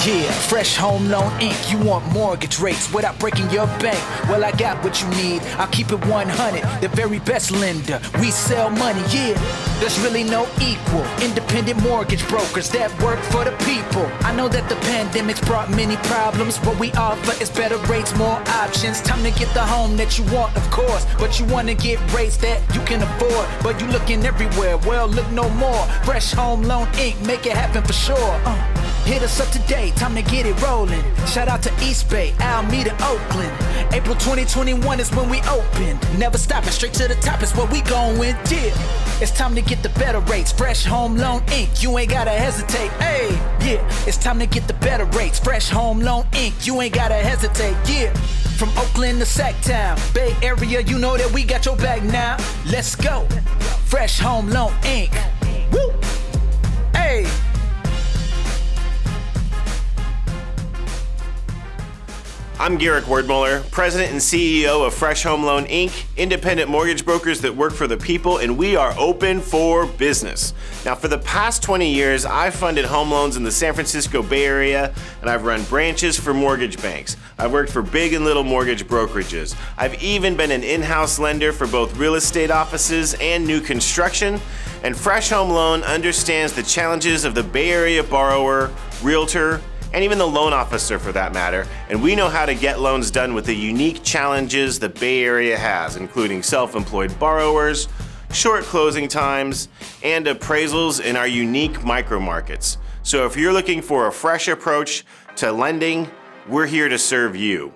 Yeah, Fresh Home Loan Inc. You want mortgage rates without breaking your bank? Well, I got what you need. I'll keep it 100. The very best lender. We sell money, yeah. There's really no equal. Independent mortgage brokers that work for the people. I know that the pandemic's brought many problems. What we offer is better rates, more options. Time to get the home that you want, of course. But you want to get rates that you can afford. But you looking everywhere. Well, look no more. Fresh Home Loan Inc. Make it happen for sure. Hit us up today, time to get it rolling. Shout out to East Bay, Alameda, Oakland. April 2021 is when we open. Never stopping, straight to the top is where we going, yeah. It's time to get the better rates. Fresh Home Loan Inc. You ain't gotta hesitate, hey, yeah. It's time to get the better rates. Fresh Home Loan Inc. You ain't gotta hesitate, yeah. From Oakland to Sacktown, Bay Area, you know that we got your back now. Let's go. Fresh Home Loan Inc. Woo! Hey. I'm Garrick Wordmuller, President and CEO of Fresh Home Loan Inc., independent mortgage brokers that work for the people, and we are open for business. Now, for the past 20 years, I've funded home loans in the San Francisco Bay Area, and I've run branches for mortgage banks. I've worked for big and little mortgage brokerages. I've even been an in-house lender for both real estate offices and new construction. And Fresh Home Loan understands the challenges of the Bay Area borrower, realtor, and even the loan officer for that matter, and we know how to get loans done with the unique challenges the Bay Area has, including self-employed borrowers, short closing times, and appraisals in our unique micro markets. So if you're looking for a fresh approach to lending, we're here to serve you.